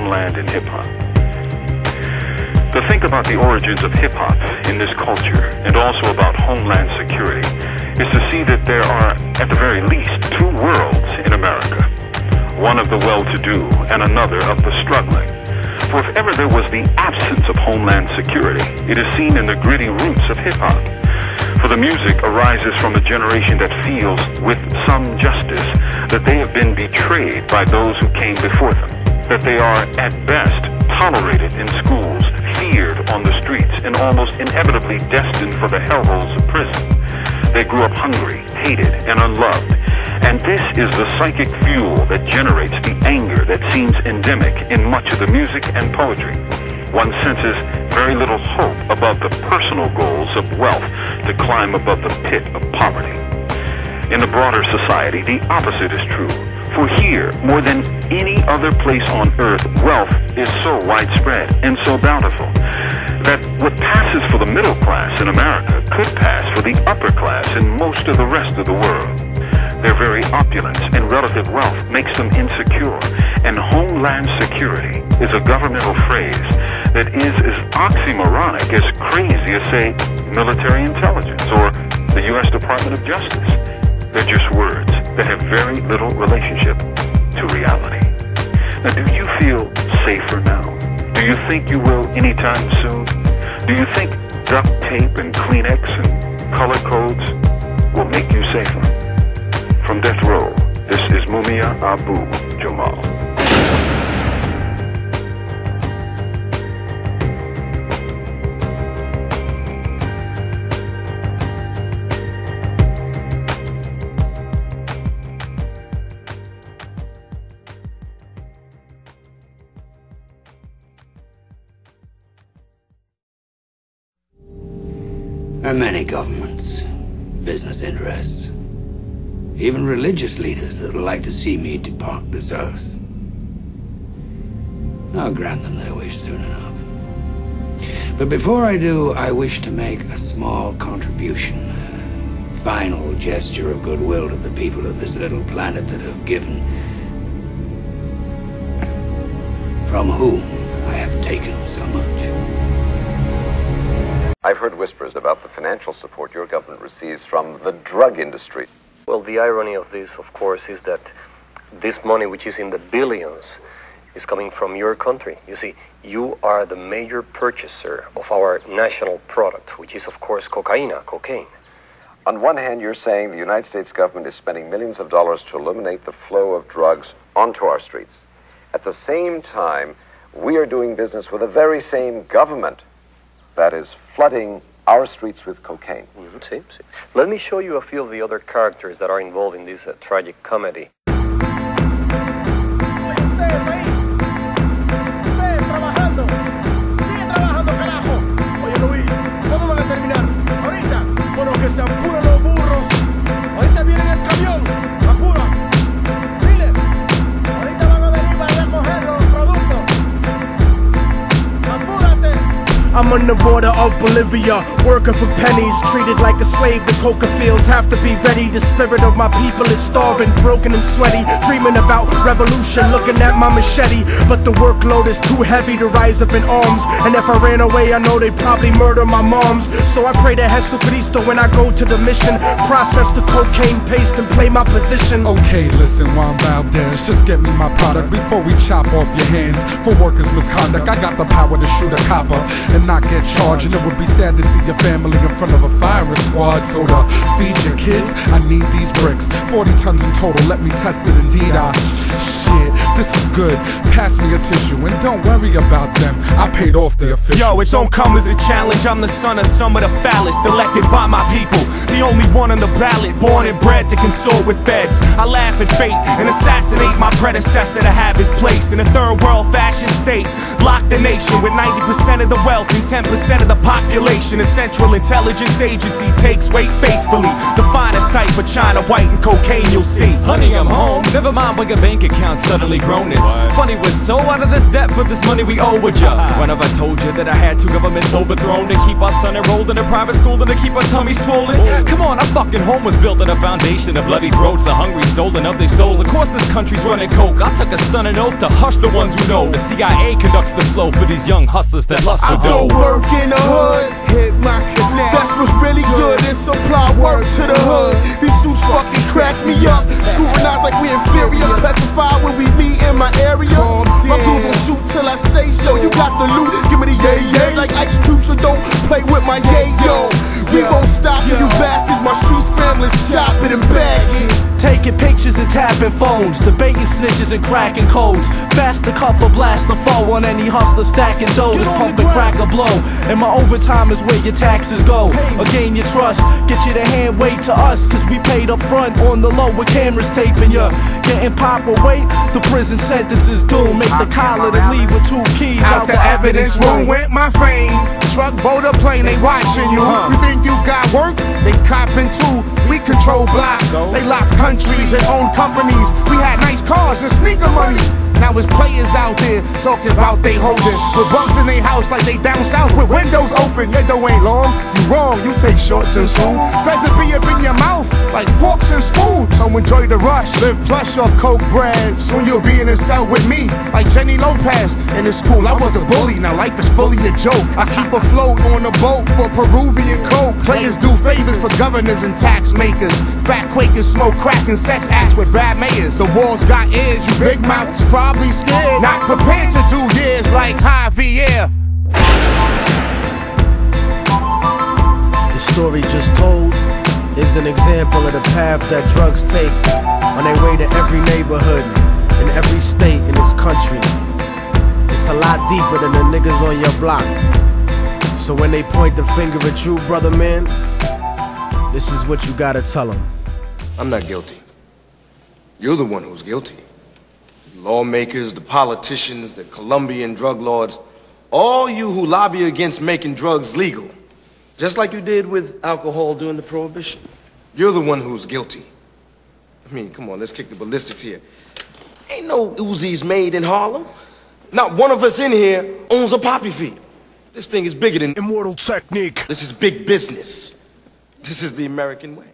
Homeland and Hip Hop. To think about the origins of hip hop in this culture and also about Homeland security is to see that there are, at the very least, two worlds in America. One of the well-to-do and another of the struggling. For if ever there was the absence of Homeland security, it is seen in the gritty roots of hip-hop. For the music arises from a generation that feels, with some justice, that they have been betrayed by those who came before them. That they are, at best, tolerated in schools, feared on the streets, and almost inevitably destined for the hellholes of prison. They grew up hungry, hated, and unloved. And this is the psychic fuel that generates the anger that seems endemic in much of the music and poetry. One senses very little hope above the personal goals of wealth to climb above the pit of poverty. In the broader society, the opposite is true. For here, more than any other place on earth, wealth is so widespread and so bountiful that what passes for the middle class in America could pass for the upper class in most of the rest of the world. Their very opulence and relative wealth makes them insecure, and Homeland Security is a governmental phrase that is as oxymoronic as crazy as, say, military intelligence or the U.S. Department of Justice. They're just words that have very little relationship to reality. Now, do you feel safer now? Do you think you will anytime soon? Do you think duct tape and Kleenex and color codes will make you safer? From Death Row, this is Mumia Abu Jamal. There are many governments, business interests, even religious leaders that would like to see me depart this earth. I'll grant them their wish soon enough. But before I do, I wish to make a small contribution, a final gesture of goodwill to the people of this little planet that have given, from whom I have taken so much. I've heard whispers about the financial support your government receives from the drug industry. Well, the irony of this, of course, is that this money, which is in the billions, is coming from your country. You see, you are the major purchaser of our national product, which is, of course, cocaine. On one hand, you're saying the United States government is spending millions of dollars to eliminate the flow of drugs onto our streets. At the same time, we are doing business with the very same government that is flooding our streets with cocaine. See. Let me show you a few of the other characters that are involved in this tragic comedy. I'm on the border of Bolivia, working for pennies, treated like a slave. The coca fields have to be ready. The spirit of my people is starving, broken and sweaty, dreaming about revolution, looking at my machete. But the workload is too heavy to rise up in arms, and if I ran away, I know they'd probably murder my moms. So I pray to Jesucristo when I go to the mission, process the cocaine paste and play my position. Okay, listen, Juan Valdez, just get me my product before we chop off your hands for workers' misconduct. I got the power to shoot a copper and not get charged, and it would be sad to see your family in front of a firing squad. So to feed your kids, I need these bricks, 40 tons in total, let me test it. Indeed, shit, this is good, pass me a tissue, and don't worry about them, I paid off the official. Yo, it don't come as a challenge, I'm the son of some of the foulest, elected by my people, the only one on the ballot, born and bred to consort with feds. I laugh at fate and assassinate my predecessor to have his place in a third world fascist state. Lock the nation with 90% of the wealth than 10% of the population. A Central Intelligence Agency takes weight faithfully. The finest type of China white and cocaine you'll see. Honey, I'm home. Never mind when your bank account suddenly grown. It's funny, we're so out of this debt for this money we owe with ya. When have I told you that I had 2 governments overthrown to keep our son enrolled in a private school and to keep our tummy swollen? Come on, our fucking home was built on a foundation of bloody throats, the hungry stolen of their souls. Of course this country's running coke. I took a stunning oath to hush the ones who know. The CIA conducts the flow for these young hustlers that lust for I dough. go work in the hood, hit my connect. That's what's really good, and supply work to the hood. These suits fucking crack me up, scrutinized like we inferior, petrified when we meet in my area. My groove will shoot till I say so. You got the loot, give me the yay yay like Ice Cube, so don't play with my yay yo. We won't stop you bastards. My street scramblers, chop it and bag it. Taking pictures and tapping phones, debating snitches and cracking codes. Fast to cuff or blast the foe on any hustler stacking dough. This pump and crack a blow, and my overtime is where your taxes go. Or gain your trust, get you to hand wait to us, cause we paid up front on the low with cameras taping ya. Getting pop or wait, the prison sentence is doomed. Make the collar to leave with 2 keys out the evidence room with my fame. Truck, boat, or plane, they watching you. You think you got work? They copping too. We control blocks. They lock countries and own companies. We had nice cars and sneaker money. Now it's players out there talking about they holding with bugs in their house like they down south with windows open. Your dough ain't long, you wrong, you take shorts and soon. Feds will be up in your mouth like forks and spoons. So enjoy the rush, live plush off coke bread. Soon you'll be in a cell with me like Jenny Lopez. In the school I was a bully, now life is fully a joke. I keep afloat on a boat for Peruvian coke. Players do favors for governors and tax makers. Fat Quakers smoke crack and sex acts with bad mayors. The walls got ears, you big mouths probably scared, not prepared to do years like Javier. The story just told is an example of the path that drugs take on their way to every neighborhood in every state in this country. It's a lot deeper than the niggas on your block. So when they point the finger at you, brother man, this is what you gotta tell them. I'm not guilty. You're the one who's guilty. The lawmakers, the politicians, the Colombian drug lords, all you who lobby against making drugs legal, just like you did with alcohol during the Prohibition. You're the one who's guilty. I mean, come on, let's kick the ballistics here. Ain't no Uzis made in Harlem. Not one of us in here owns a poppy feed. This thing is bigger than Immortal technique. This is big business. This is the American way.